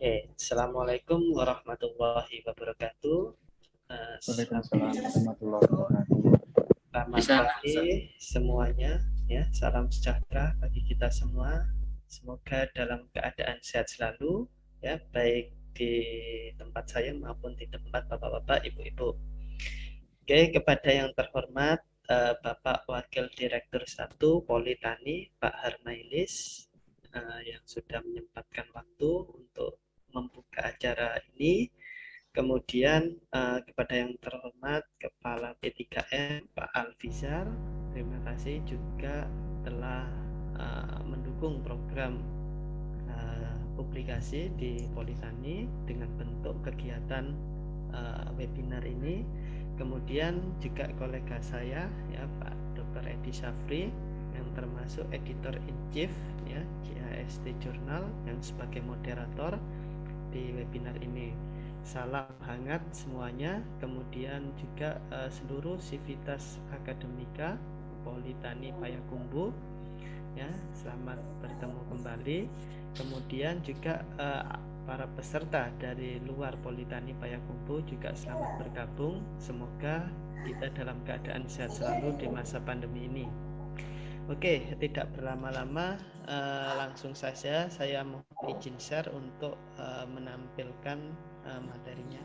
Assalamualaikum warahmatullahi wabarakatuh. Waalaikumsalam warahmatullahi wabarakatuh. Selamat pagi semuanya, ya. Salam sejahtera bagi kita semua. Semoga dalam keadaan sehat selalu, ya, baik di tempat saya maupun di tempat bapak-bapak, ibu-ibu. Oke, kepada yang terhormat Bapak Wakil Direktur 1 Politani, Pak Harmailis, yang sudah menyempatkan waktu untuk membuka acara ini. Kemudian kepada yang terhormat Kepala P3M Pak Alfizar, terima kasih juga telah mendukung program publikasi di Politani dengan bentuk kegiatan webinar ini. Kemudian juga kolega saya, ya, Pak Dr. Edi Syafri, yang termasuk editor in chief, ya, JHST Jurnal, yang sebagai moderator di webinar ini. Salam hangat semuanya. Kemudian juga seluruh sivitas akademika Politani Payakumbuh, ya, selamat bertemu kembali. Kemudian juga para peserta dari luar Politani Payakumbuh juga selamat bergabung. Semoga kita dalam keadaan sehat selalu di masa pandemi ini. Oke, tidak berlama-lama, langsung saja saya mohon izin share untuk menampilkan materinya.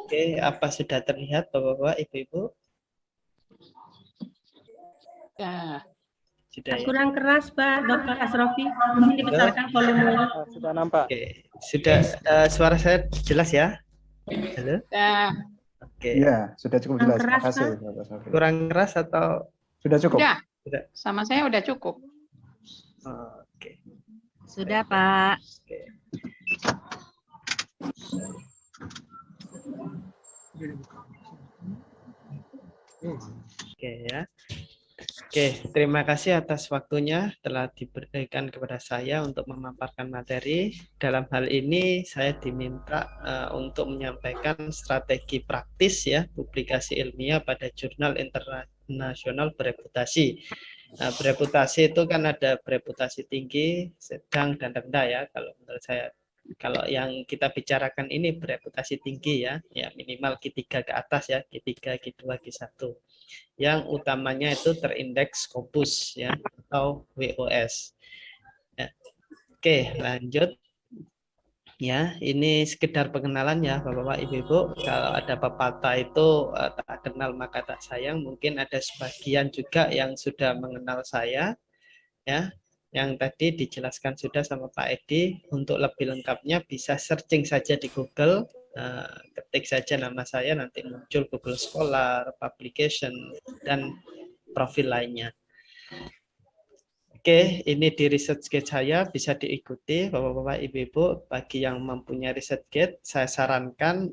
Oke, apa sudah terlihat Bapak-bapak, Ibu-ibu? Ya. Sudah, ya? Kurang keras, Pak Dr. Asrofi. Mungkin dibesarkan volumenya. Sudah nampak. Oke, sudah. Suara saya jelas ya? Halo? Ya. Oke. Iya, sudah cukup jelas. Terima Keras, kasih, Pak. Bapak Sofri. Kurang keras atau Sudah cukup. Udah. sudah? Sama saya udah cukup. Oke. Sudah, Pak. Oke. Oke, ya. Oke, terima kasih atas waktunya telah diberikan kepada saya untuk memaparkan materi. Dalam hal ini saya diminta untuk menyampaikan strategi praktis, ya, publikasi ilmiah pada jurnal internasional bereputasi. Nah, bereputasi itu kan ada bereputasi tinggi, sedang, dan rendah, ya. Kalau menurut saya, kalau yang kita bicarakan ini bereputasi tinggi, ya, ya minimal Q3 ke atas, ya, Q3, Q2, Q1. Yang utamanya itu terindeks Scopus, ya, atau WOS. Ya. Oke, lanjut. Ya, ini sekedar pengenalan, ya, Bapak-bapak, Ibu-ibu. Kalau ada pepatah itu tak kenal maka tak sayang, mungkin ada sebagian juga yang sudah mengenal saya, ya. Yang tadi dijelaskan sudah sama Pak Edi. Untuk lebih lengkapnya bisa searching saja di Google, ketik saja nama saya, nanti muncul Google Scholar, Publication, dan profil lainnya. Oke, ini di research guide saya, bisa diikuti Bapak-bapak, Ibu-ibu. Bagi yang mempunyai research guide, saya sarankan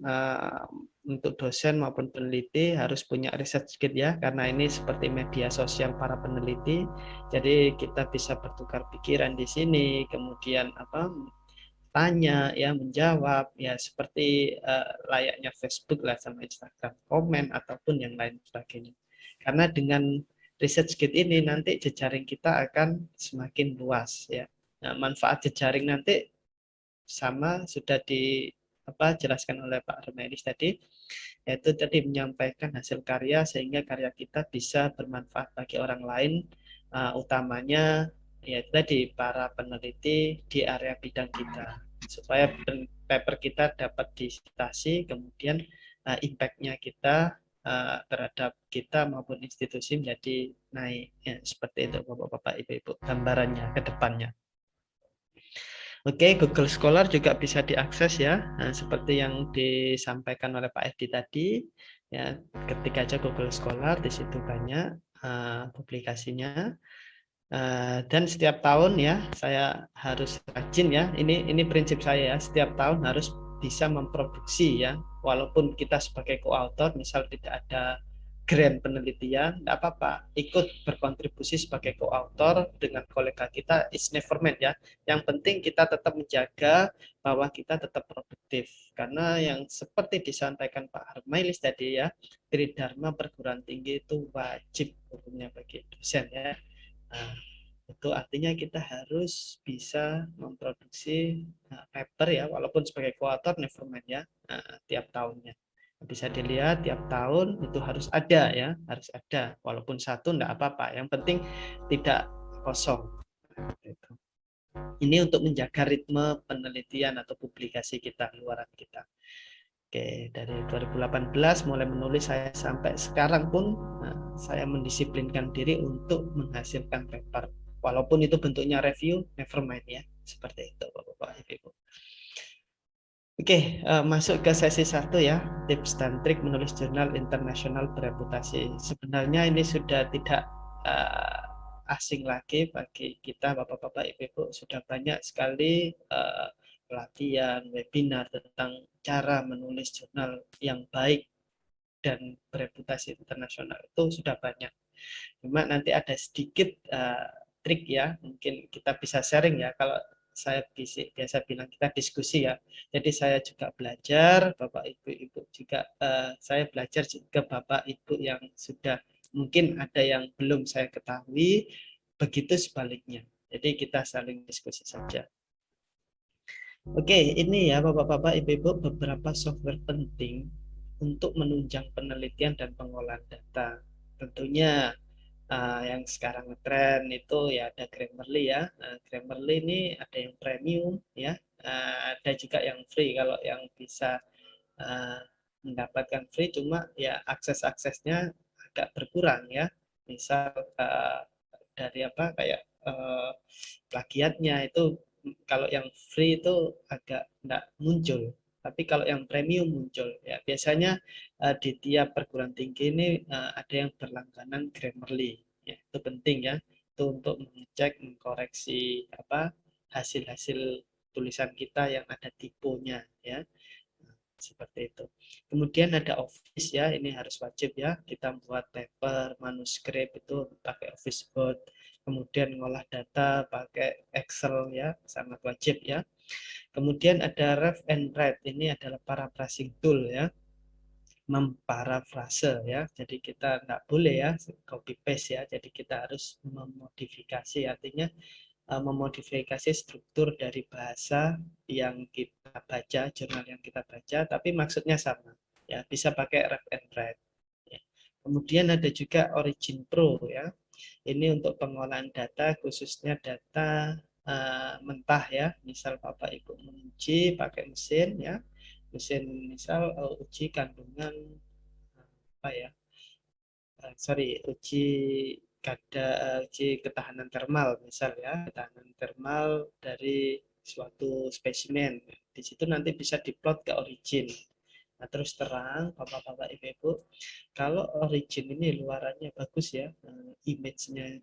untuk dosen maupun peneliti harus punya research guide, ya, karena ini seperti media sosial para peneliti. Jadi kita bisa bertukar pikiran di sini, kemudian tanya, ya, menjawab, ya, seperti layaknya Facebook lah sama Instagram, komen ataupun yang lain sebagainya. Karena dengan research guide ini nanti jejaring kita akan semakin luas, ya. Nah, manfaat jejaring nanti sama sudah dijelaskan oleh Pak Harmailis tadi, yaitu tadi menyampaikan hasil karya sehingga karya kita bisa bermanfaat bagi orang lain, utamanya ya tadi para peneliti di area bidang kita, supaya paper kita dapat disitasi, kemudian impact-nya kita terhadap kita maupun institusi menjadi naik, ya, seperti itu Bapak-bapak, Ibu-ibu, gambarannya ke depannya. Oke, Google Scholar juga bisa diakses, ya. Nah, seperti yang disampaikan oleh Pak Edi tadi, ya, ketik aja Google Scholar, di situ banyak publikasinya. Dan setiap tahun, ya, saya harus rajin, ya. Ini prinsip saya, ya. Setiap tahun harus bisa memproduksi, ya. Walaupun kita sebagai co-author, misal tidak ada grant penelitian, tidak apa-apa, ikut berkontribusi sebagai co-author dengan kolega kita, is never mind, ya. Yang penting kita tetap menjaga bahwa kita tetap produktif. Karena yang seperti disampaikan Pak Harmailis tadi, ya, Tridharma perguruan tinggi itu wajib hukumnya bagi dosen, ya. Nah, Itu artinya kita harus bisa memproduksi paper ya, walaupun sebagai koautor never mind ya, tiap tahunnya. Bisa dilihat tiap tahun itu harus ada ya, harus ada. Walaupun satu enggak apa-apa, yang penting tidak kosong. Gitu. Ini untuk menjaga ritme penelitian atau publikasi kita, keluaran kita. Oke, dari 2018 mulai menulis saya sampai sekarang pun saya mendisiplinkan diri untuk menghasilkan paper. Walaupun itu bentuknya review, never mind ya. Seperti itu Bapak Ibu. Oke, masuk ke sesi 1 ya, tips dan trik menulis jurnal internasional bereputasi. Sebenarnya ini sudah tidak asing lagi bagi kita Bapak-bapak, Ibu-ibu, sudah banyak sekali pelatihan, webinar tentang cara menulis jurnal yang baik dan bereputasi internasional itu sudah banyak. Cuma nanti ada sedikit trik ya, mungkin kita bisa sharing ya. Kalau saya biasa bilang kita diskusi ya. Jadi saya juga belajar, Bapak Ibu juga saya belajar juga Bapak Ibu yang sudah mungkin ada yang belum saya ketahui, begitu sebaliknya. Jadi kita saling diskusi saja. Oke, ini ya Bapak-bapak, Ibu-ibu beberapa software penting untuk menunjang penelitian dan pengolahan data. Tentunya yang sekarang ngetren itu ya ada Grammarly ya. Grammarly ini ada yang premium ya, ada juga yang free. Kalau yang bisa mendapatkan free cuma ya akses-aksesnya agak berkurang ya. Misal dari apa kayak plagiatnya itu kalau yang free itu agak enggak muncul, tapi kalau yang premium muncul ya. Biasanya di tiap perguruan tinggi ini ada yang berlangganan Grammarly ya, itu penting ya, itu untuk mengecek, mengkoreksi apa hasil-hasil tulisan kita yang ada tipenya ya. Seperti itu. Kemudian ada Office ya, ini harus wajib ya, kita buat paper, manuskrip itu pakai Office Word. Kemudian ngolah data pakai Excel ya, sangat wajib ya. Kemudian ada Rev and Write, ini adalah paraphrasing tool ya, memparafrase ya. Jadi kita nggak boleh ya copy paste ya, jadi kita harus memodifikasi, artinya memodifikasi struktur dari bahasa yang kita baca, jurnal yang kita baca, tapi maksudnya sama ya, bisa pakai Rev and Write ya. Kemudian ada juga Origin Pro ya, ini untuk pengolahan data, khususnya data mentah ya. Misal Bapak Ibu menguji pakai mesin ya, mesin misal uji kandungan apa ya, uji ketahanan termal misal ya, ketahanan termal dari suatu spesimen. Di situ nanti bisa diplot ke Origin. Nah, terus terang Bapak-bapak Ibu, kalau Origin ini luarannya bagus ya, image-nya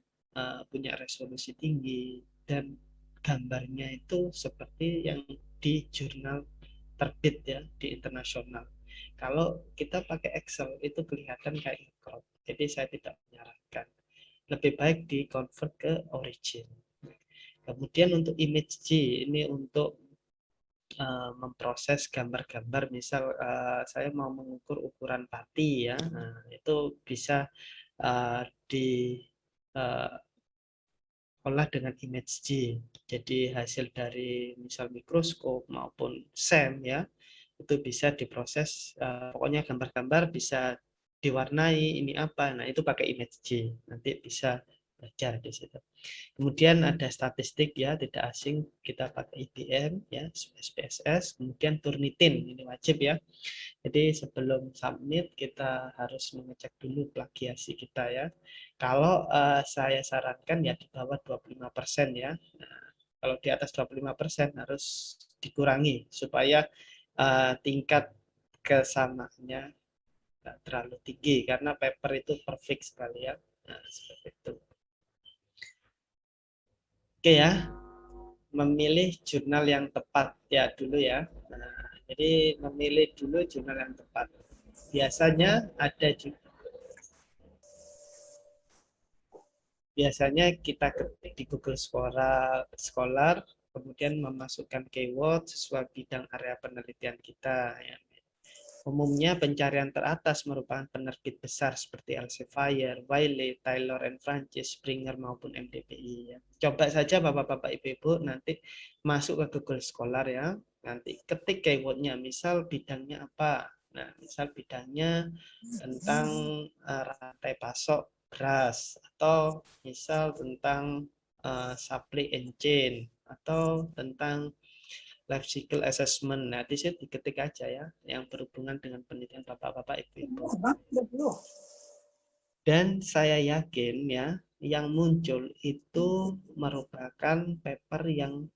punya resolusi tinggi dan gambarnya itu seperti yang di jurnal terbit ya, di internasional. Kalau kita pakai Excel itu kelihatan kayak crop. Jadi saya tidak menyarankan. Lebih baik di convert ke Origin. Kemudian untuk image G ini untuk memproses gambar-gambar. Misal saya mau mengukur ukuran pati ya, nah, itu bisa diolah dengan image G. Jadi hasil dari misal mikroskop maupun SEM ya, itu bisa diproses, pokoknya gambar-gambar bisa diwarnai ini apa, nah itu pakai image G, nanti bisa belajar di situ. Kemudian ada statistik ya, tidak asing, kita pakai IBM ya, SPSS, kemudian Turnitin, ini wajib ya. Jadi sebelum submit kita harus mengecek dulu plagiasi kita ya. Kalau saya sarankan ya di bawah 25% ya. Nah, kalau di atas 25% harus dikurangi supaya tingkat kesamaannya tidak terlalu tinggi, karena paper itu perfect sekali ya. Nah, seperti itu. Oke ya, memilih jurnal yang tepat ya dulu ya. Nah, jadi memilih dulu jurnal yang tepat. Biasanya ada juga. Biasanya kita ketik di Google Scholar, kemudian memasukkan keyword sesuai bidang area penelitian kita. Ya. Umumnya pencarian teratas merupakan penerbit besar seperti Elsevier, Wiley, Taylor and Francis, Springer maupun MDPI. Ya. Coba saja Bapak-Bapak Ibu-Ibu nanti masuk ke Google Scholar ya. Nanti ketik keywordnya, misal bidangnya apa. Nah, misal bidangnya tentang rantai pasok beras atau misal tentang supply and chain atau tentang life cycle assessment. Nah, di situ diketik aja ya, yang berhubungan dengan penelitian Bapak-Bapak Ibu-Ibu. Dan saya yakin ya, yang muncul itu merupakan paper yang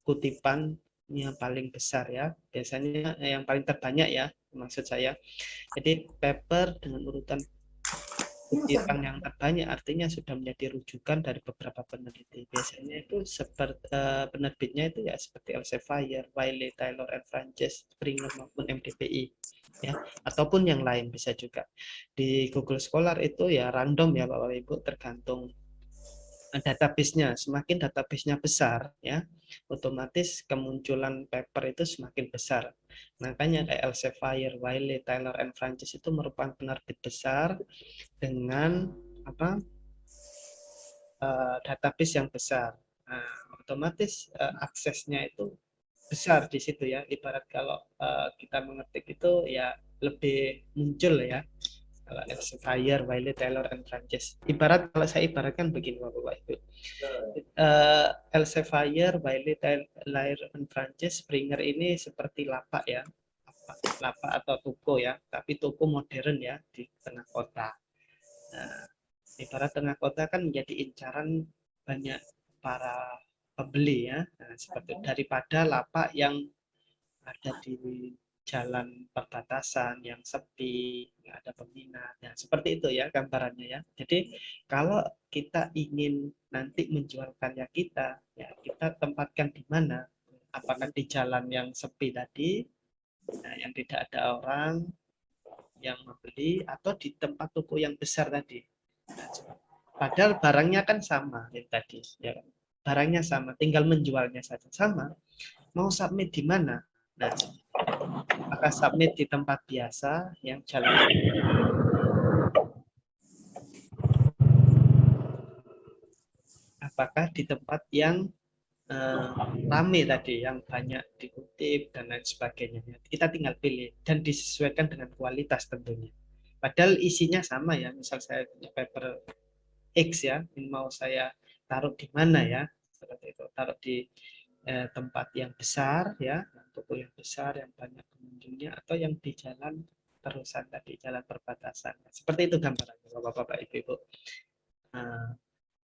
kutipan yang paling besar ya. Biasanya yang paling terbanyak ya, maksud saya. Jadi paper dengan urutan kutipan yang terbanyak artinya sudah menjadi rujukan dari beberapa peneliti. Biasanya itu seperti penerbitnya itu ya seperti Elsevier, Wiley, Taylor and Francis, Springer maupun MDPI ya, ataupun yang lain bisa juga. Di Google Scholar itu ya random ya Bapak Ibu, tergantung database-nya. Semakin database-nya besar ya, otomatis kemunculan paper itu semakin besar. Makanya kayak Elsevier, Wiley, Taylor and Francis itu merupakan penerbit besar dengan database yang besar. Nah, otomatis aksesnya itu besar di situ ya. Ibarat kalau kita mengetik itu ya lebih muncul ya. Kalau Elsevier, Wiley, Taylor and Francis. Ibarat kalau saya ibaratkan begini Bapak Ibu. Elsevier, Wiley, Taylor and Francis, Springer ini seperti lapak ya. Lapak atau toko ya, tapi toko modern ya di tengah kota. Nah, ibarat tengah kota kan menjadi incaran banyak para pembeli ya. Nah, seperti daripada lapak yang ada di jalan perbatasan yang sepi, nggak ada peminat. Nah, seperti itu ya gambarannya ya. Jadi kalau kita ingin nanti menjual karya kita, ya kita tempatkan di mana? Apakah di jalan yang sepi tadi, nah, yang tidak ada orang yang membeli, atau di tempat toko yang besar tadi. Nah, padahal barangnya kan sama yang tadi, ya. Barangnya sama, tinggal menjualnya saja sama. Mau submit di mana? Nah, apakah submit di tempat biasa yang jalan, apakah di tempat yang rame tadi, yang banyak dikutip dan lain sebagainya. Kita tinggal pilih dan disesuaikan dengan kualitas tentunya. Padahal isinya sama ya. Misal saya punya paper X ya, ini mau saya taruh di mana ya? Seperti itu. Taruh di tempat yang besar ya, toko yang besar yang banyak pengunjungnya, atau yang di jalan terusan tadi, jalan perbatasan. Seperti itu gambarannya Bapak-Bapak Ibu-Ibu.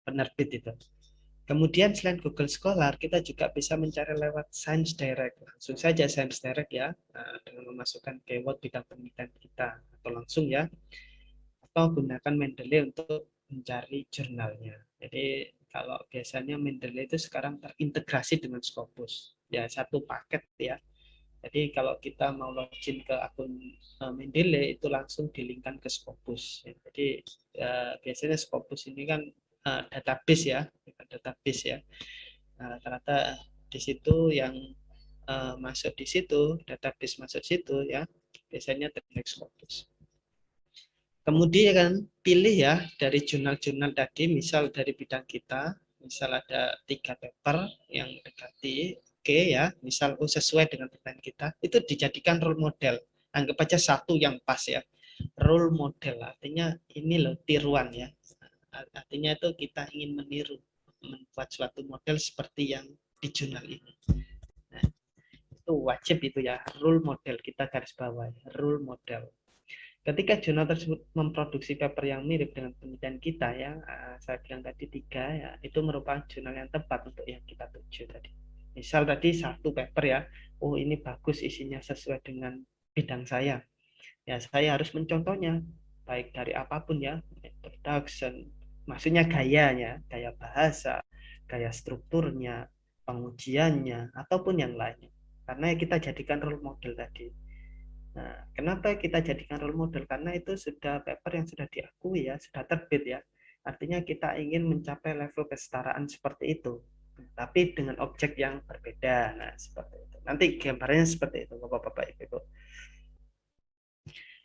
Penerbit itu. Kemudian selain Google Scholar, kita juga bisa mencari lewat Science Direct. Langsung saja Science Direct ya, dengan memasukkan keyword bidang penelitian kita, atau langsung ya, atau gunakan Mendeley untuk mencari jurnalnya. Jadi kalau biasanya Mendeley itu sekarang terintegrasi dengan Scopus, ya satu paket ya. Jadi kalau kita mau login ke akun Mendeley itu langsung dilinkkan ke Scopus. Jadi biasanya Scopus ini kan database ya, database ya. Ternyata di situ yang masuk di situ, database masuk situ ya, biasanya terindeks Scopus. Kemudian pilih ya dari jurnal-jurnal tadi, misal dari bidang kita, misal ada 3 paper yang dekati, oke ya, misal sesuai dengan pertanyaan kita, itu dijadikan role model. Anggap aja satu yang pas ya. Role model artinya ini loh tiruan ya. Artinya itu kita ingin meniru, membuat suatu model seperti yang di jurnal ini. Nah, itu wajib itu ya, role model, kita garis bawah, role model. Ketika jurnal tersebut memproduksi paper yang mirip dengan penelitian kita ya, saya bilang tadi 3 ya, itu merupakan jurnal yang tepat untuk yang kita tuju tadi. Misal tadi satu paper ya, oh ini bagus isinya sesuai dengan bidang saya. Ya saya harus mencontohnya, baik dari apapun ya, introduction, maksudnya gayanya, gaya bahasa, gaya strukturnya, pengujiannya, ataupun yang lainnya. Karena kita jadikan role model tadi. Nah, kenapa kita jadikan role model? Karena itu sudah paper yang sudah diakui ya, sudah terbit ya. Artinya kita ingin mencapai level kesetaraan seperti itu, tapi dengan objek yang berbeda. Nah, seperti itu. Nanti gambarnya seperti itu, Bapak-Bapak, Ibu.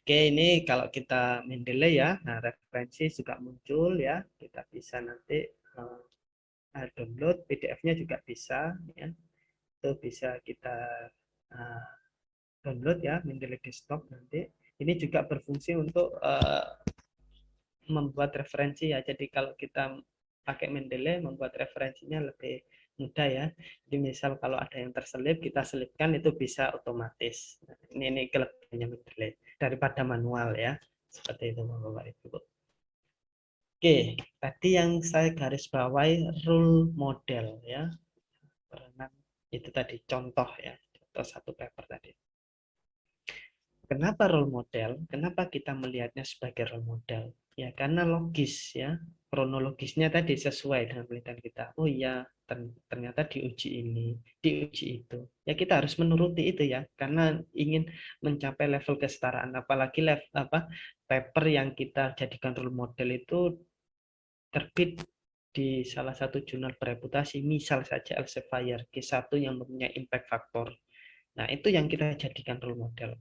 Oke, ini kalau kita Mendeley ya, nah referensi juga muncul ya, kita bisa nanti download PDF-nya juga bisa ya, itu bisa kita download ya, Mendeley desktop nanti. Ini juga berfungsi untuk membuat referensi ya, jadi kalau kita pakai Mendeley membuat referensinya lebih mudah ya. Jadi misal kalau ada yang terselip, kita selipkan itu bisa otomatis. Nah, ini kelebihannya Mendeley daripada manual ya. Seperti itu Bapak Ibu. Oke, tadi yang saya garis bawahi role model ya. Itu tadi contoh ya, contoh satu paper tadi. Kenapa role model? Kenapa kita melihatnya sebagai role model? Ya karena logis ya, kronologisnya tadi sesuai dengan penelitian kita. Oh iya, ternyata diuji ini, diuji itu. Ya kita harus menuruti itu ya, karena ingin mencapai level kesetaraan. Apalagi paper yang kita jadikan role model itu terbit di salah satu jurnal bereputasi, misal saja Elsevier Q1 yang mempunyai impact factor. Nah itu yang kita jadikan role model.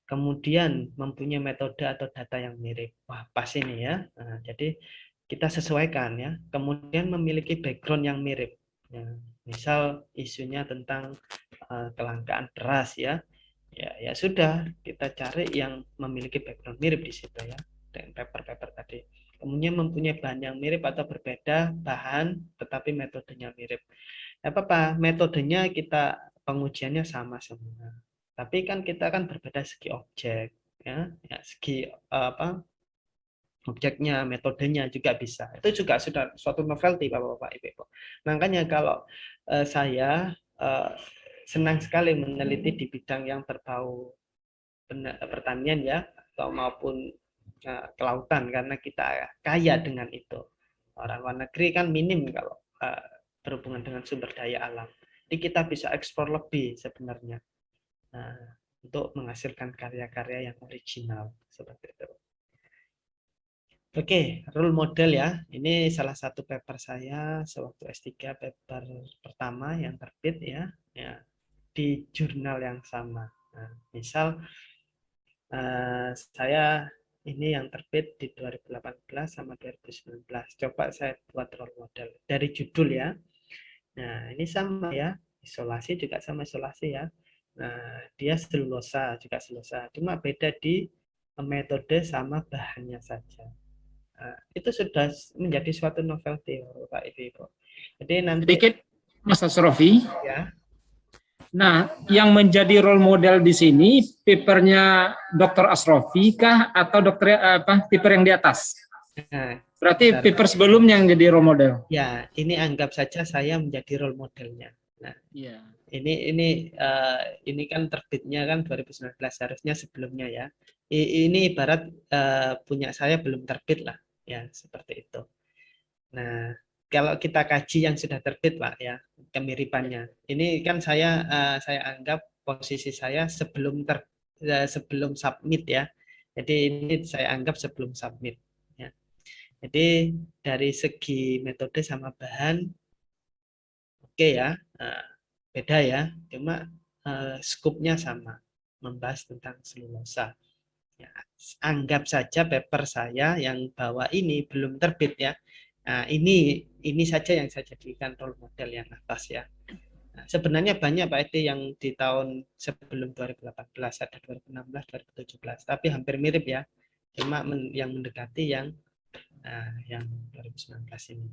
Kemudian mempunyai metode atau data yang mirip. Wah, pas ini ya. Nah, jadi kita sesuaikan ya. Kemudian memiliki background yang mirip. Ya, misal isunya tentang kelangkaan beras ya. Ya sudah, kita cari yang memiliki background mirip di situ ya. Dan paper-paper tadi. Kemudian mempunyai bahan yang mirip atau berbeda bahan, tetapi metodenya mirip. Apa-apa, metodenya kita pengujiannya sama semua. Tapi kan kita kan berbeda segi objek, ya segi objeknya, metodenya juga bisa. Itu juga sudah suatu novelty, Bapak-Bapak, Ibu. Makanya kalau saya senang sekali meneliti di bidang yang berbau pertanian ya, atau maupun kelautan, karena kita kaya dengan itu. Orang luar negeri kan minim kalau berhubungan dengan sumber daya alam. Jadi kita bisa eksplor lebih sebenarnya. Nah, untuk menghasilkan karya-karya yang original seperti itu. Oke, role model ya. Ini salah satu paper saya sewaktu S3, paper pertama yang terbit ya, di jurnal yang sama. Nah, misal saya ini yang terbit di 2018 sama 2019. Coba saya buat role model dari judul ya. Nah, ini sama ya. Isolasi juga sama isolasi ya. Nah, dia selulosa juga selulosa, cuma beda di metode sama bahannya saja. Nah, itu sudah menjadi suatu novelty, Pak Ibu. Jadi nanti sedikit Mas Asrofi. ya. Nah, yang menjadi role model di sini papernya Dr. Asrofi kah atau dokter paper yang di atas? Nah, berarti paper sebelumnya yang jadi role model. Ya, ini anggap saja saya menjadi role modelnya. Nah, ya. Ini kan terbitnya kan 2019, harusnya sebelumnya ya. Ini ibarat punya saya belum terbit lah ya, seperti itu. Nah, kalau kita kaji yang sudah terbit Pak ya, kemiripannya. Ini kan saya anggap posisi saya sebelum submit ya. Jadi ini saya anggap sebelum submit ya. Jadi dari segi metode sama bahan oke ya. Beda ya, cuma skupnya sama, membahas tentang selulosa. Ya, anggap saja paper saya yang bawa ini belum terbit ya. Nah, ini saja yang saya jadikan role model yang atas ya. Nah, sebenarnya banyak Pak Edi yang di tahun sebelum 2018, ada 2016, 2017, tapi hampir mirip ya. Cuma yang mendekati yang 2019 ini.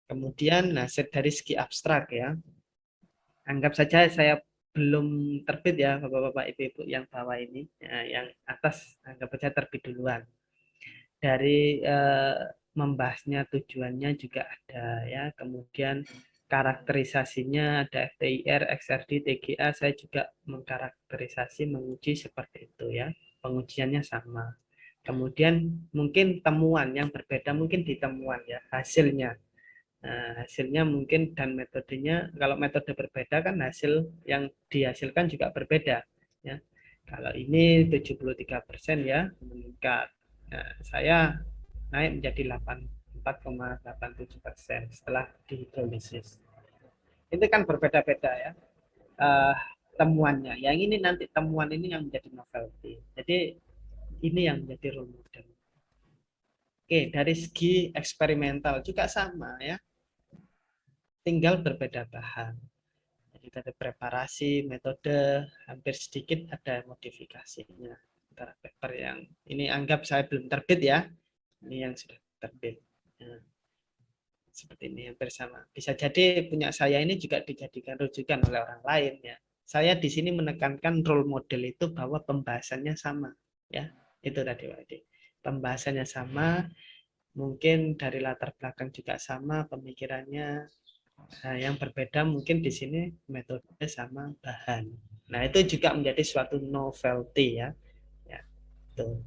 Kemudian dari segi abstrak ya, anggap saja saya belum terbit ya Bapak-Bapak Ibu-Ibu yang bawah ini, yang atas anggap saja terbit duluan. Dari membahasnya tujuannya juga ada ya, kemudian karakterisasinya ada FTIR, XRD, TGA, saya juga mengkarakterisasi, menguji seperti itu ya, pengujiannya sama. Kemudian mungkin temuan yang berbeda mungkin di temuan ya, hasilnya. Nah, hasilnya mungkin dan metodenya, kalau metode berbeda kan hasil yang dihasilkan juga berbeda ya. Kalau ini 73% ya meningkat. Nah, saya naik menjadi 4,87% setelah dihidrolisis. Itu kan berbeda-beda ya. temuannya. Yang ini nanti temuan ini yang menjadi novelty. Jadi ini yang menjadi role model. Oke, dari segi eksperimental juga sama ya. Tinggal berbeda bahan. Jadi dari preparasi, metode, hampir sedikit ada modifikasinya. Antara paper yang ini anggap saya belum terbit ya. Ini yang sudah terbit. Nah, seperti ini hampir sama. Bisa jadi punya saya ini juga dijadikan rujukan oleh orang lain ya. Saya di sini menekankan role model itu bahwa pembahasannya sama ya. Itu tadi Pak Edi. Pembahasannya sama, mungkin dari latar belakang juga sama pemikirannya. Nah, yang berbeda mungkin di sini metode sama bahan. Nah, itu juga menjadi suatu novelty ya. Ya, itu.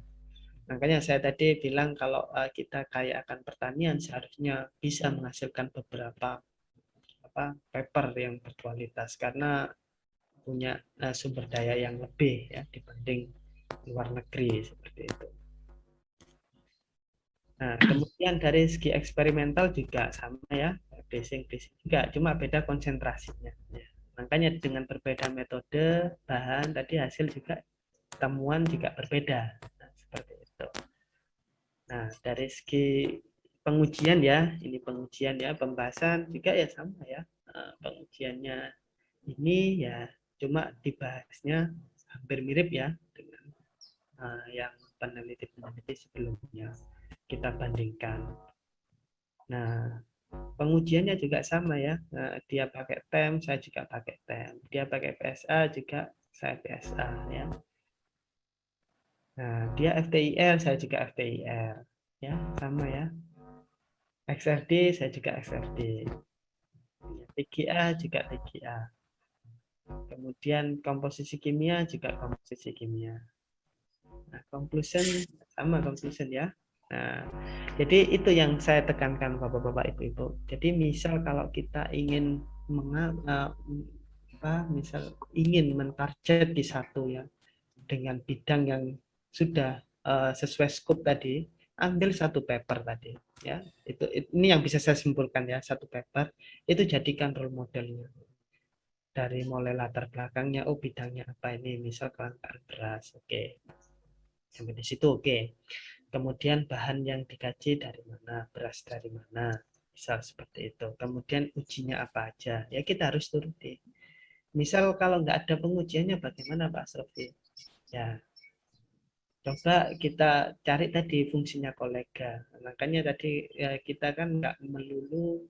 Makanya saya tadi bilang kalau kita kaya akan pertanian seharusnya bisa menghasilkan beberapa paper yang berkualitas karena punya sumber daya yang lebih ya dibanding luar negeri seperti itu. Nah, kemudian dari segi eksperimental juga sama ya, basing juga, cuma beda konsentrasinya. Ya. Makanya dengan berbeda metode, bahan tadi hasil juga temuan juga berbeda. Nah, seperti itu. Nah, dari segi pengujian ya, ini pengujian ya, pembahasan juga ya sama ya. Pengujiannya ini ya cuma dibahasnya hampir mirip ya dengan yang peneliti-peneliti sebelumnya kita bandingkan. Nah, pengujiannya juga sama ya. Nah, dia pakai TEM, saya juga pakai TEM. Dia pakai PSA juga saya PSA ya. Nah, dia FTIR, saya juga FTIR. Ya, sama ya. XRD, saya juga XRD. TGA juga TGA. Kemudian komposisi kimia juga komposisi kimia. Nah, conclusion sama conclusion ya. Nah, jadi itu yang saya tekankan Bapak-bapak, Ibu-ibu. Jadi misal kalau kita ingin misal ingin mentarget di satu ya dengan bidang yang sudah sesuai skop tadi, ambil satu paper tadi ya. Ini yang bisa saya simpulkan ya, satu paper itu jadikan role modelnya. Dari mulai latar belakangnya, oh bidangnya apa ini, misal kelangkaan beras, oke. Sampai di situ oke. Kemudian bahan yang dikaji dari mana, beras dari mana, misal seperti itu. Kemudian ujinya apa aja, ya kita harus turuti. Misal kalau nggak ada pengujiannya bagaimana Pak Asrofi? Ya, coba kita cari tadi fungsinya kolega. Makanya tadi ya, kita kan nggak melulu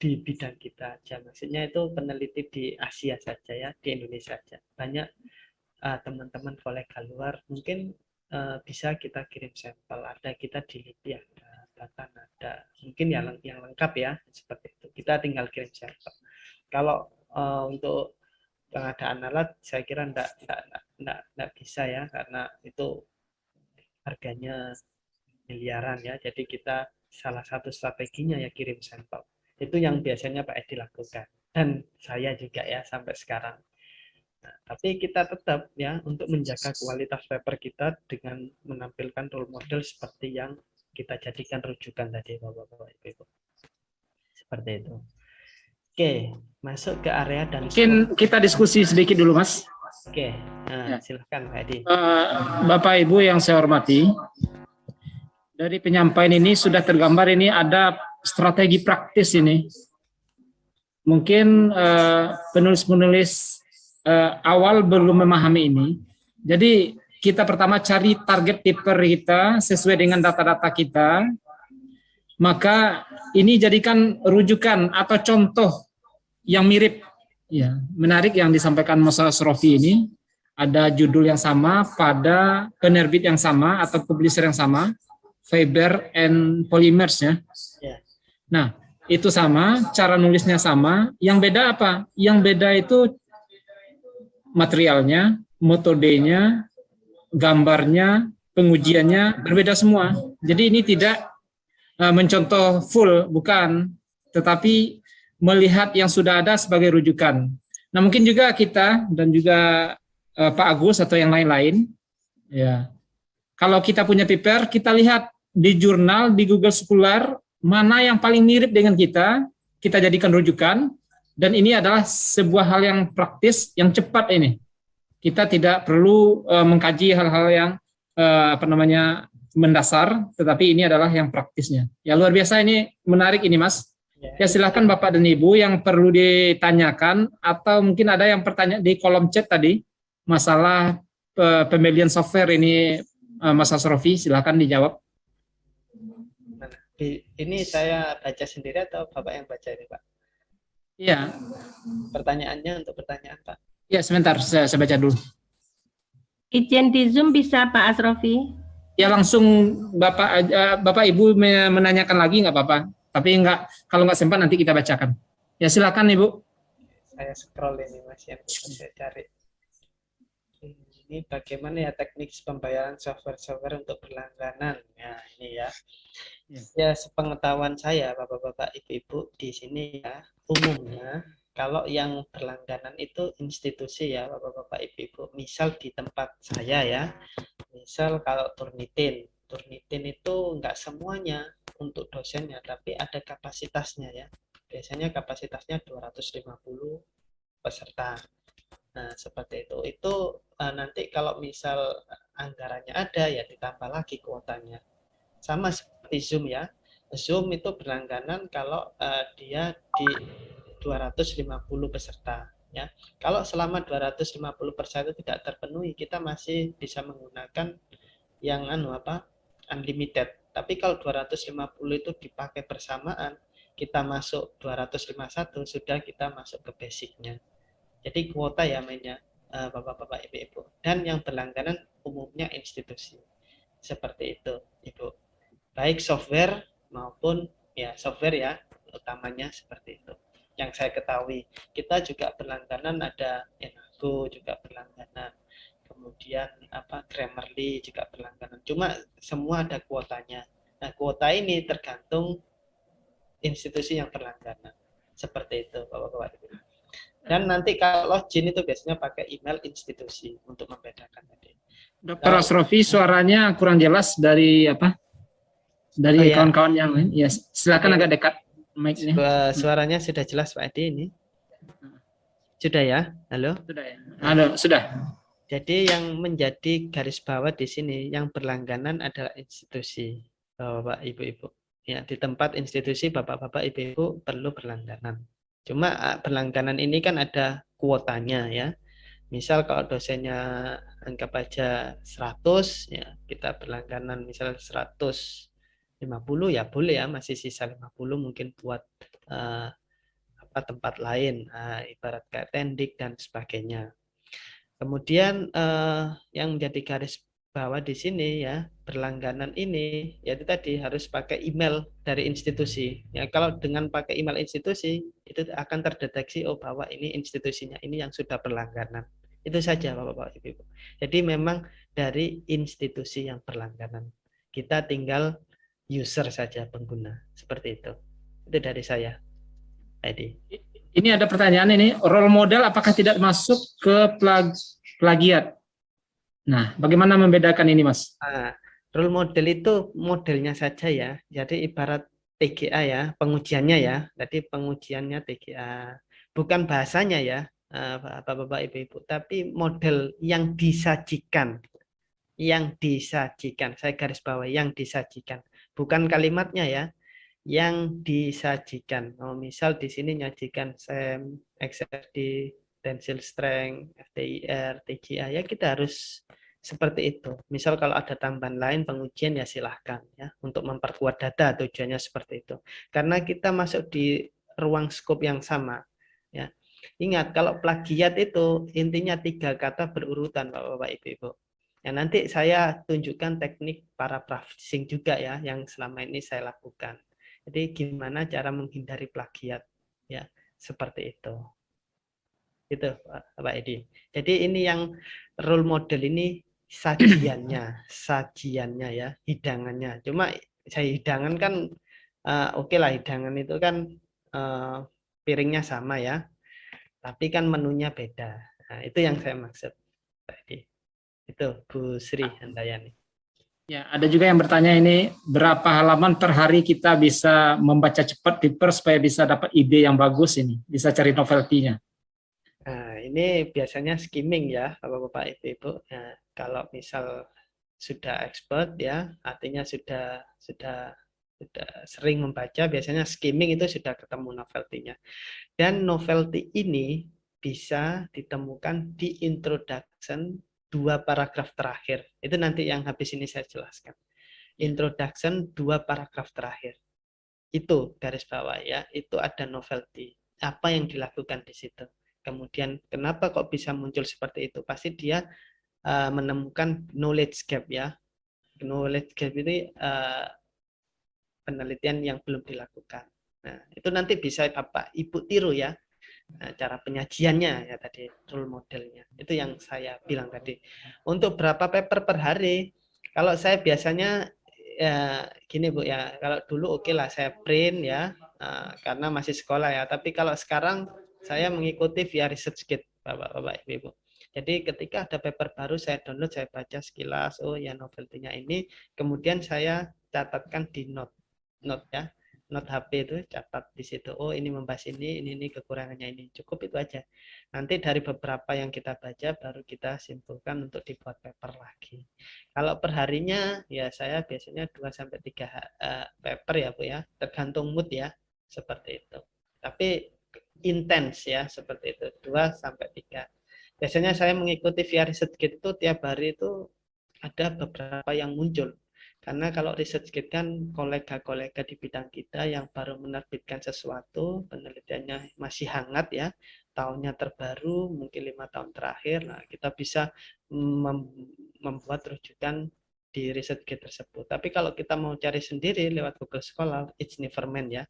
di bidang kita aja. Maksudnya itu peneliti di Asia saja ya, di Indonesia saja. Banyak teman-teman kolega luar mungkin bisa kita kirim sampel, ada kita di LIPI ada, bahkan ada mungkin yang lengkap ya seperti itu, kita tinggal kirim sampel. Kalau untuk pengadaan alat saya kira enggak bisa ya, karena itu harganya miliaran ya, jadi kita salah satu strateginya ya kirim sampel, itu yang biasanya Pak Edi lakukan dan saya juga ya sampai sekarang. Nah, tapi kita tetap ya untuk menjaga kualitas paper kita dengan menampilkan role model seperti yang kita jadikan rujukan tadi Bapak-bapak Ibu. Seperti itu. Oke, masuk ke area dan mungkin kita diskusi sedikit dulu Mas. Oke, nah, silakan Pak Edi. Bapak Ibu yang saya hormati, dari penyampaian ini sudah tergambar ini ada strategi praktis ini. Mungkin penulis-penulis awal belum memahami ini. Jadi kita pertama cari target paper kita sesuai dengan data-data kita. Maka ini jadikan rujukan atau contoh yang mirip. Ya, menarik yang disampaikan Mas Asrofi ini. Ada judul yang sama pada penerbit yang sama atau publisher yang sama, Faber and Polymers ya. Nah, itu sama, cara nulisnya sama. Yang beda apa? Yang beda itu materialnya, metodenya, gambarnya, pengujiannya berbeda semua. Jadi ini tidak mencontoh full, bukan, tetapi melihat yang sudah ada sebagai rujukan. Nah, mungkin juga kita dan juga Pak Agus atau yang lain-lain, ya. Kalau kita punya paper, kita lihat di jurnal, di Google Scholar, mana yang paling mirip dengan kita jadikan rujukan, Dan ini adalah sebuah hal yang praktis, yang cepat ini. Kita tidak perlu mengkaji hal-hal yang mendasar, tetapi ini adalah yang praktisnya. Ya luar biasa, ini menarik ini Mas. Ya silakan Bapak dan Ibu yang perlu ditanyakan, atau mungkin ada yang pertanyaan di kolom chat tadi, masalah pembelian software ini Mas Asrofi, silakan dijawab. Ini saya baca sendiri atau Bapak yang baca ini Pak? Iya. Pertanyaannya untuk pertanyaan Pak. Ya sebentar, saya baca dulu. Izin di Zoom bisa Pak Asrofi? Ya langsung Bapak Ibu menanyakan lagi nggak apa-apa. Tapi kalau nggak sempat nanti kita bacakan. Ya silakan Ibu. Saya scroll ini Mas yang saya cari. Ini bagaimana ya teknik pembayaran software untuk berlangganan. Ya ini ya. Ya sepengetahuan saya Bapak-bapak Ibu-ibu di sini ya, umumnya kalau yang berlangganan itu institusi ya Bapak-bapak Ibu-ibu. Misal di tempat saya ya. Misal kalau Turnitin itu enggak semuanya untuk dosennya, tapi ada kapasitasnya ya. Biasanya kapasitasnya 250 peserta. Nah, seperti itu. Itu nanti kalau misal anggarannya ada ya ditambah lagi kuotanya. Sama seperti Zoom ya. Zoom itu berlangganan kalau dia di 250 peserta ya. Kalau selama 250 peserta itu tidak terpenuhi, kita masih bisa menggunakan yang unlimited. Tapi kalau 250 itu dipakai bersamaan, kita masuk 251 sudah kita masuk ke basicnya. Jadi kuota ya mainnya Bapak-bapak Ibu-ibu. Dan yang berlangganan umumnya institusi. Seperti itu, Ibu. Baik software maupun ya software ya utamanya seperti itu. Yang saya ketahui, kita juga berlangganan ada Enago juga berlangganan. Kemudian Grammarly juga berlangganan. Cuma semua ada kuotanya. Nah, kuota ini tergantung institusi yang berlangganan. Seperti itu, Bapak-bapak Ibu. Dan nanti kalau login itu biasanya pakai email institusi untuk membedakan tadi. Dr. Asrofi, suaranya kurang jelas dari kawan-kawan yang lain. Ya, silakan agak dekat mic-nya. Suaranya sudah jelas Pak Edi ini. Sudah ya? Halo? Sudah ya. Halo, sudah. Jadi yang menjadi garis bawah di sini yang berlangganan adalah institusi, Bapak Ibu-ibu. Ya, di tempat institusi Bapak-bapak Ibu-ibu perlu berlangganan. Cuma berlangganan ini kan ada kuotanya ya. Misal kalau dosennya anggap aja 100 ya, kita berlangganan misal 150 ya boleh ya, masih sisa 50 mungkin buat tempat lain, ibarat kayak tendik dan sebagainya. Kemudian yang menjadi garis bawah di sini ya, berlangganan ini yaitu tadi harus pakai email dari institusi. Ya kalau dengan pakai email institusi itu akan terdeteksi bahwa ini institusinya ini yang sudah berlangganan. Itu saja Bapak Ibu. Jadi memang dari institusi yang berlangganan. Kita tinggal user saja pengguna. Seperti itu. Itu dari saya. Edi. Ini ada pertanyaan ini, role model apakah tidak masuk ke plagiat? Nah, bagaimana membedakan ini, Mas? Role model itu modelnya saja ya. Jadi ibarat TGA ya, pengujiannya ya. Jadi pengujiannya TGA. Bukan bahasanya ya, Bapak-bapak Ibu-ibu, tapi model yang disajikan. Yang disajikan. Saya garis bawah yang disajikan. Bukan kalimatnya ya. Yang disajikan. Misal di sini nyajikan SEM, XRD, tensile strength, FTIR, TGA, ya kita harus seperti itu. Misal kalau ada tambahan lain pengujian ya silahkan ya untuk memperkuat data, tujuannya seperti itu. Karena kita masuk di ruang skop yang sama ya. Ingat kalau plagiat itu intinya 3 kata berurutan Bapak Ibu. Ya, nanti saya tunjukkan teknik paraphrasing juga ya yang selama ini saya lakukan. Jadi gimana cara menghindari plagiat ya, seperti itu. Itu Pak Edi. Jadi ini yang role model ini sajiannya ya, hidangannya. Cuma saya hidangan kan oke lah, hidangan itu kan piringnya sama ya. Tapi kan menunya beda. Nah, itu yang saya maksud Pak Edi. Itu Bu Sri Handayani. Ya, ada juga yang bertanya ini, berapa halaman per hari kita bisa membaca cepat paper supaya bisa dapat ide yang bagus ini, bisa cari novelty-nya. Nah, ini biasanya skimming ya, Bapak-bapak, Ibu-ibu. Nah, kalau misal sudah expert ya, artinya sudah sering membaca, biasanya skimming itu sudah ketemu novelty-nya. Dan novelty ini bisa ditemukan di introduction 2 paragraf terakhir. Itu nanti yang habis ini saya jelaskan. Introduction 2 paragraf terakhir. Itu garis bawah ya, itu ada novelty. Apa yang dilakukan di situ. Kemudian kenapa kok bisa muncul seperti itu? Pasti dia menemukan knowledge gap ya. Knowledge gap itu penelitian yang belum dilakukan. Nah, itu nanti bisa Bapak Ibu tiru ya. Nah, cara penyajiannya ya tadi, role modelnya. Itu yang saya bilang tadi. Untuk berapa paper per hari? Kalau saya biasanya ya gini Bu ya, kalau dulu oke lah saya print ya, karena masih sekolah ya. Tapi kalau sekarang saya mengikuti via ResearchGate, Bapak Ibu. Jadi ketika ada paper baru saya download, saya baca sekilas, oh ya novelty-nya ini, kemudian saya catatkan di note ya, note HP itu catat di situ. Oh ini membahas ini kekurangannya ini. Cukup itu aja. Nanti dari beberapa yang kita baca baru kita simpulkan untuk dibuat paper lagi. Kalau perharinya ya saya biasanya 2 sampai 3 paper ya Bu ya, tergantung mood ya, seperti itu. Tapi intens ya seperti itu, 2 sampai 3. Biasanya saya mengikuti via ResearchGate itu tiap hari itu ada beberapa yang muncul. Karena kalau ResearchGate kan kolega-kolega di bidang kita yang baru menerbitkan sesuatu, penelitiannya masih hangat ya, tahunnya terbaru, mungkin 5 tahun terakhir, nah kita bisa membuat rujukan di ResearchGate tersebut. Tapi kalau kita mau cari sendiri lewat Google Scholar, it's never meant ya,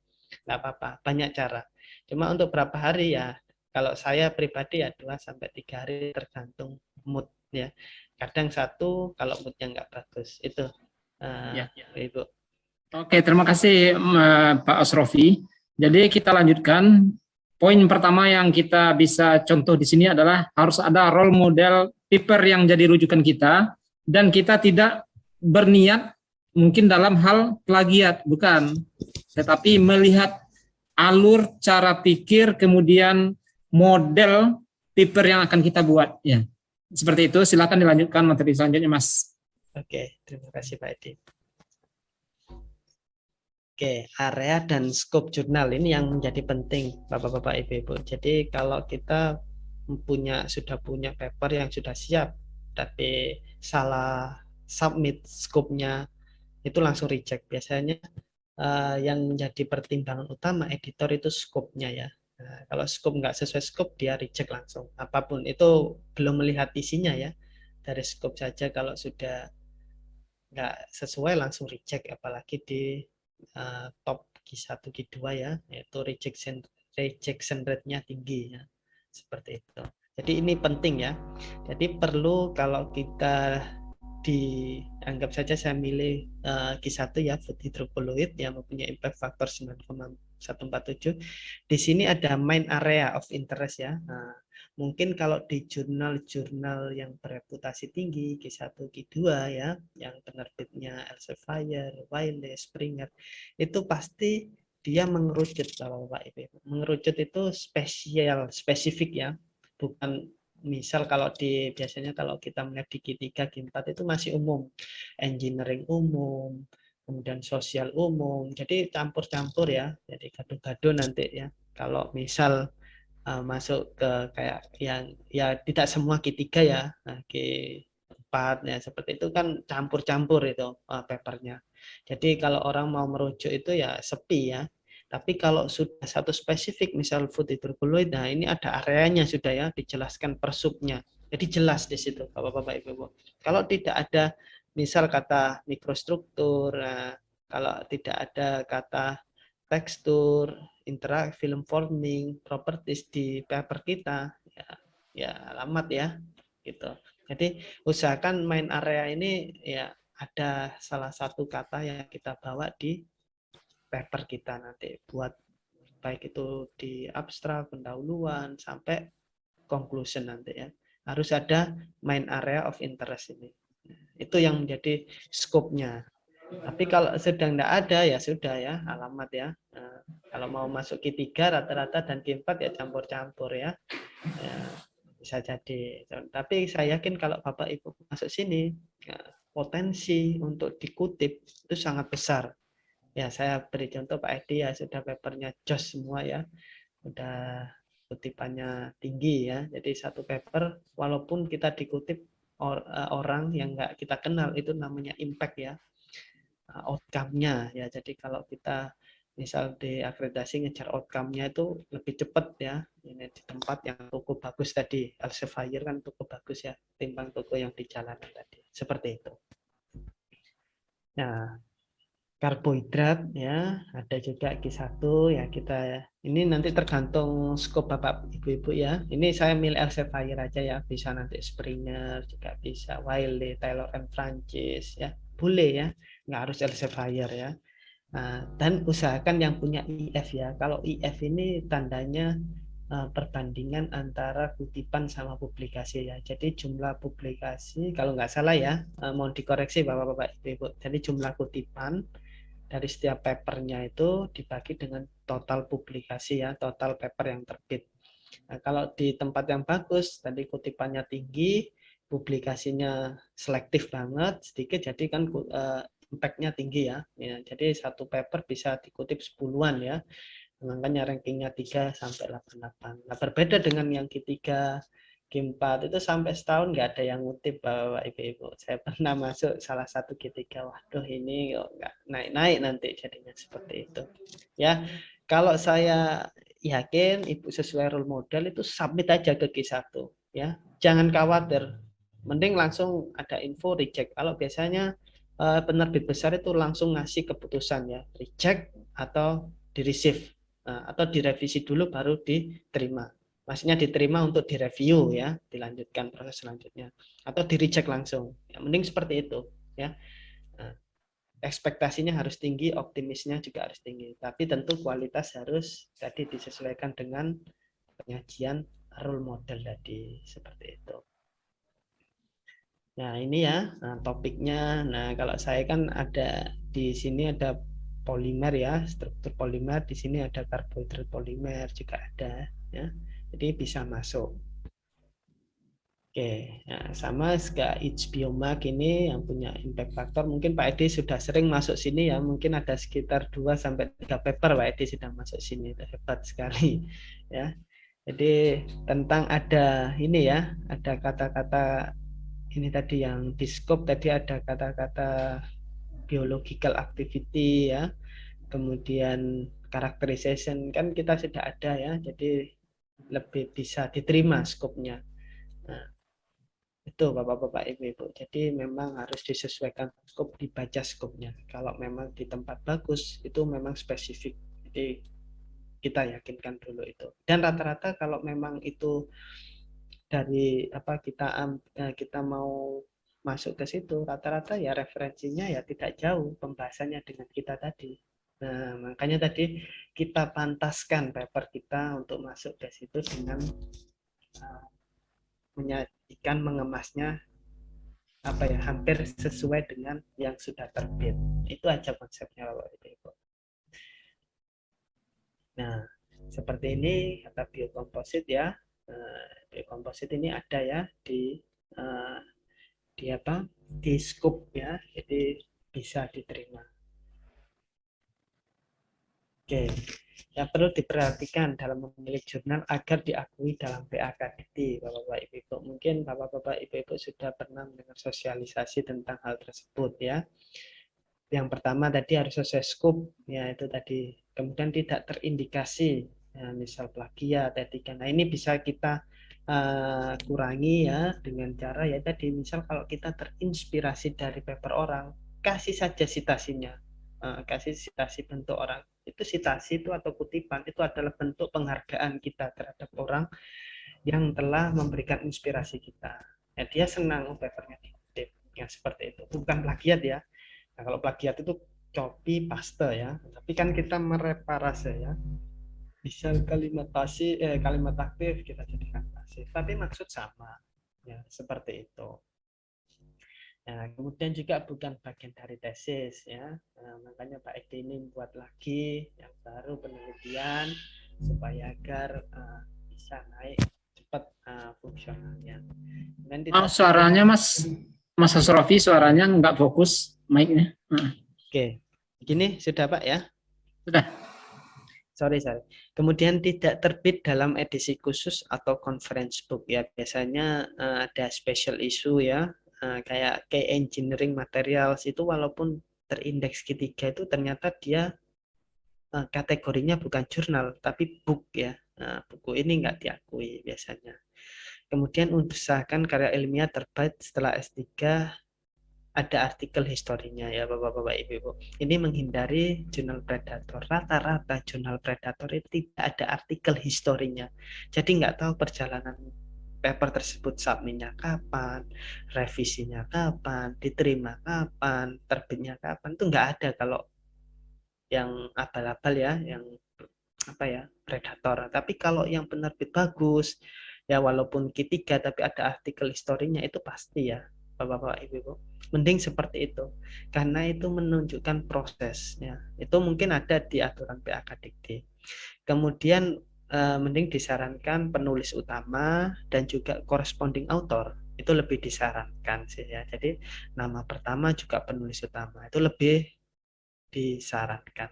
nggak apa-apa, banyak cara. Cuma untuk berapa hari ya, kalau saya pribadi ya 2 sampai 3 hari tergantung mood ya. Kadang 1 kalau moodnya nggak bagus. Itu Ibu. Oke, terima kasih Pak Asrofi. Jadi kita lanjutkan. Poin pertama yang kita bisa contoh di sini adalah harus ada role model paper yang jadi rujukan kita, dan kita tidak berniat mungkin dalam hal plagiat, bukan, tetapi melihat alur cara pikir kemudian model paper yang akan kita buat ya. Seperti itu, silakan dilanjutkan materi selanjutnya Mas. Oke, terima kasih Pak Edi. Oke, area dan scope jurnal ini yang menjadi penting Bapak-bapak Ibu-ibu. Jadi kalau kita sudah punya paper yang sudah siap tapi salah submit scope-nya, itu langsung reject. Biasanya yang menjadi pertimbangan utama editor itu scope-nya ya. Nah, kalau scope nggak sesuai scope, dia reject langsung. Apapun itu belum melihat isinya ya. Dari scope saja kalau sudah nggak sesuai langsung reject, apalagi di top Q1, Q2 ya, yaitu rejection rate-nya tinggi ya. Seperti itu. Jadi ini penting ya. Jadi perlu kalau kita dianggap saja saya milih Q1 ya, food hydrocolloid yang mempunyai impact factor 9,147. Di sini ada main area of interest ya. Nah, mungkin kalau di jurnal-jurnal yang bereputasi tinggi, Q1, Q2 ya, yang penerbitnya Elsevier, Wiley, Springer, itu pasti dia mengerucut Bapak Ibu. Mengerucut itu spesifik ya, bukan misal kalau biasanya kalau kita melihat di Q3, Q4 itu masih umum, engineering umum, kemudian sosial umum, jadi campur-campur ya, jadi gaduh-gaduh nanti ya. Kalau misal masuk ke kayak yang ya tidak semua Q3 ya, nah, Q4 ya seperti itu kan campur-campur itu papernya. Jadi kalau orang mau merujuk itu ya sepi ya. Tapi kalau sudah satu spesifik, misal food hydrocolloid, nah ini ada areanya sudah ya, dijelaskan per subnya. Jadi jelas di situ, Bapak-bapak Ibu. Kalau tidak ada, misal kata mikrostruktur, nah, kalau tidak ada kata tekstur, interact, film forming, properties di paper kita, ya alamat ya, gitu. Jadi usahakan main area ini ya ada salah satu kata yang kita bawa di paper kita nanti buat baik itu di abstrak, pendahuluan sampai conclusion nanti ya. Harus ada main area of interest ini. Itu yang menjadi skopnya. Tapi kalau sedang tidak ada ya sudah ya, alamat ya. Nah, kalau mau masuk Q3 rata-rata dan Q4 ya campur-campur ya. Ya, bisa jadi. Tapi saya yakin kalau Bapak Ibu masuk sini, ya, potensi untuk dikutip itu sangat besar. Ya, saya beri contoh Pak Edi ya, sudah papernya jos semua ya. Udah kutipannya tinggi ya. Jadi satu paper walaupun kita dikutip orang yang nggak kita kenal, itu namanya impact ya. Outcome-nya ya. Jadi kalau kita misal di akreditasi ngejar outcome-nya itu lebih cepat ya. Ini di tempat yang toko bagus tadi, Elsevier kan toko bagus ya, timbang toko yang di jalanan tadi. Seperti itu. Nah, karbohidrat ya, ada juga Q1 ya, kita ini nanti tergantung skop Bapak Ibu-ibu ya. Ini saya milih Elsevier aja ya, bisa nanti Springer juga bisa, Wiley, Taylor and Francis ya. Boleh ya, nggak harus Elsevier ya. Nah, dan usahakan yang punya IF ya. Kalau IF ini tandanya perbandingan antara kutipan sama publikasi ya. Jadi jumlah publikasi, kalau nggak salah ya, mohon dikoreksi Bapak-Bapak Ibu. Jadi jumlah kutipan dari setiap papernya itu dibagi dengan total publikasi ya, total paper yang terbit. Nah, kalau di tempat yang bagus, tadi kutipannya tinggi, publikasinya selektif banget, sedikit, jadi kan impact-nya tinggi ya. Jadi satu paper bisa dikutip 10-an ya. Makanya rankingnya 3 sampai 88. Nah, berbeda dengan yang Q3, Q4 itu sampai setahun nggak ada yang ngutip Bapak Ibu. Saya pernah masuk salah satu Q3, waduh ini kok nggak naik-naik nanti jadinya seperti itu. Ya, kalau saya yakin Ibu sesuai role model itu submit aja ke Q1 ya. Jangan khawatir. Mending langsung ada info reject. Kalau biasanya penerbit besar itu langsung ngasih keputusan ya, reject atau di receive. Atau direvisi dulu baru diterima. Maksudnya diterima untuk direview ya, dilanjutkan proses selanjutnya. Atau di reject langsung. Ya, mending seperti itu ya. Nah, ekspektasinya harus tinggi, optimisnya juga harus tinggi. Tapi tentu kualitas harus tadi disesuaikan dengan penyajian role model tadi, seperti itu. Nah, ini ya topiknya. Nah, kalau saya kan ada di sini ada polimer ya, struktur polimer, di sini ada karbohidrat polimer juga ada ya. Jadi bisa masuk. Oke, nah sama juga each biomark ini yang punya impact factor. Mungkin Pak Edi sudah sering masuk sini ya, mungkin ada sekitar 2 sampai 3 paper Pak Edi sudah masuk sini. Hebat sekali ya. Jadi tentang ada ini ya, ada kata-kata ini tadi yang di scope tadi ada kata-kata biological activity ya, kemudian characterization kan kita sudah ada ya, jadi lebih bisa diterima skopnya. Nah, itu Bapak-Bapak Ibu-Ibu. Jadi memang harus disesuaikan skop, dibaca skopnya. Kalau memang di tempat bagus itu memang spesifik. Jadi kita yakinkan dulu itu. Dan rata-rata kalau memang itu dari apa kita mau masuk ke situ, rata-rata ya referensinya ya tidak jauh pembahasannya dengan kita tadi. Nah, makanya tadi kita pantaskan paper kita untuk masuk ke situ dengan menyajikan, mengemasnya apa ya, hampir sesuai dengan yang sudah terbit. Itu aja konsepnya Bapak Ibu. Nah, seperti ini kata biokomposit ya. Biokomposit ini ada ya di apa? Di scope ya. Jadi bisa diterima. Oke. Yang perlu diperhatikan dalam memilih jurnal agar diakui dalam PAKDT, Bapak-Bapak Ibu. Mungkin Bapak-Bapak Ibu sudah pernah mendengar sosialisasi tentang hal tersebut ya. Yang pertama tadi harus sesuai scope, ya itu tadi. Kemudian tidak terindikasi, ya, misal plagiat, etika. Nah ini bisa kita kurangi ya dengan cara ya tadi. Misal kalau kita terinspirasi dari paper orang, kasih saja citasinya, kasih citasi bentuk orang. Itu citasi itu atau kutipan itu adalah bentuk penghargaan kita terhadap orang yang telah memberikan inspirasi kita. Ya, dia senang papernya dikutip, ya seperti itu. Bukan plagiat ya. Nah, kalau plagiat itu copy paste ya, tapi kan kita mereparase ya. Bisa kalimat pasif, kalimat aktif kita jadikan pasif, tapi maksud sama ya, seperti itu. Nah, kemudian juga bukan bagian dari tesis ya. Nah, makanya Pak Edi ini buat lagi yang baru penelitian supaya agar bisa naik cepat fungsionalnya. Suaranya Mas Asrofi, suaranya nggak fokus mic-nya. Oke, gini sudah Pak ya? Sudah. Sorry. Kemudian tidak terbit dalam edisi khusus atau conference book ya. Biasanya ada special issue ya, kayak key engineering materials itu walaupun terindeks Q3 itu ternyata dia kategorinya bukan jurnal tapi book ya. Nah, buku ini nggak diakui biasanya. Kemudian usahakan karya ilmiah terbit setelah S3 ada artikel historinya ya Bapak-Bapak Ibu-Ibu. Ini menghindari jurnal predator. Rata-rata jurnal predator itu tidak ada artikel historinya. Jadi nggak tahu perjalanan paper tersebut submitnya kapan, revisinya kapan, diterima kapan, terbitnya kapan. Itu nggak ada kalau yang abal-abal ya, yang predator. Tapi kalau yang penerbit bagus, ya walaupun Q3 tapi ada artikel historinya itu pasti ya Bapak-Bapak Ibu-Ibu. Mending seperti itu, karena itu menunjukkan prosesnya. Itu mungkin ada di aturan PAK Dikti. Kemudian mending disarankan penulis utama dan juga corresponding author. Itu lebih disarankan sih ya. Jadi nama pertama juga penulis utama itu lebih disarankan.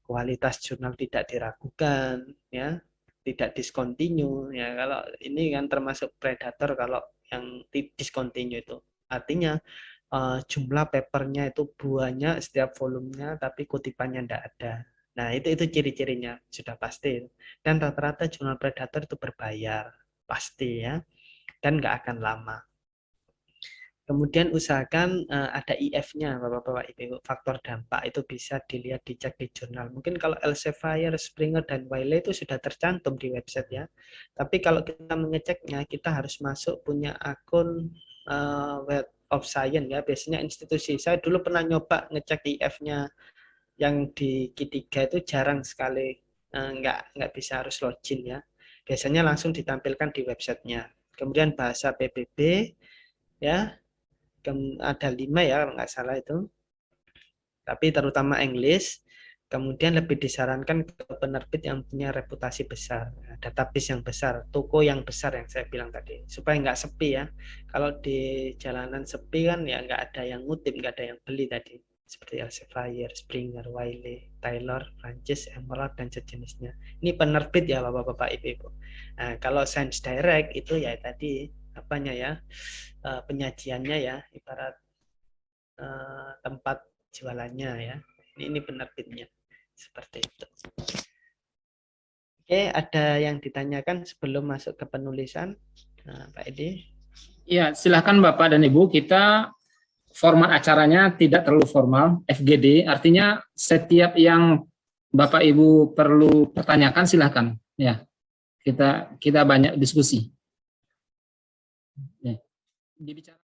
Kualitas jurnal tidak diragukan ya, tidak discontinue ya. Kalau ini kan termasuk predator kalau yang discontinue itu. Artinya jumlah papernya itu banyak setiap volumenya tapi kutipannya tidak ada. Nah, itu ciri-cirinya sudah pasti. Dan rata-rata jurnal predator itu berbayar, pasti ya. Dan nggak akan lama. Kemudian usahakan ada IF-nya, Bapak-Bapak Ibu, faktor dampak itu bisa dilihat, dicek di jurnal. Mungkin kalau Elsevier, Springer, dan Wiley itu sudah tercantum di website ya. Tapi kalau kita mengeceknya, kita harus masuk punya akun Web of Science ya. Biasanya institusi. Saya dulu pernah nyoba ngecek IF-nya yang di Q3 itu jarang sekali, nggak bisa harus login ya. Biasanya langsung ditampilkan di websitenya. Kemudian bahasa PBB ya. Ada 5 ya kalau nggak salah itu, tapi terutama English. Kemudian lebih disarankan ke penerbit yang punya reputasi besar, database yang besar, toko yang besar yang saya bilang tadi, supaya nggak sepi ya. Kalau di jalanan sepi kan ya nggak ada yang ngutip, nggak ada yang beli tadi, seperti Elsevier, Springer, Wiley, Taylor, Francis, Emerald, dan sejenisnya. Ini penerbit ya Bapak-Bapak Ibu. Nah, kalau Science Direct itu ya tadi penyajiannya ya, ibarat tempat jualannya ya. Ini penerbitnya seperti itu. Oke, ada yang ditanyakan sebelum masuk ke penulisan, Pak Edi? Ya, silakan Bapak dan Ibu. Kita format acaranya tidak terlalu formal, FGD, artinya setiap yang Bapak Ibu perlu pertanyakan silakan. Ya, kita banyak diskusi. Ya. Dibicara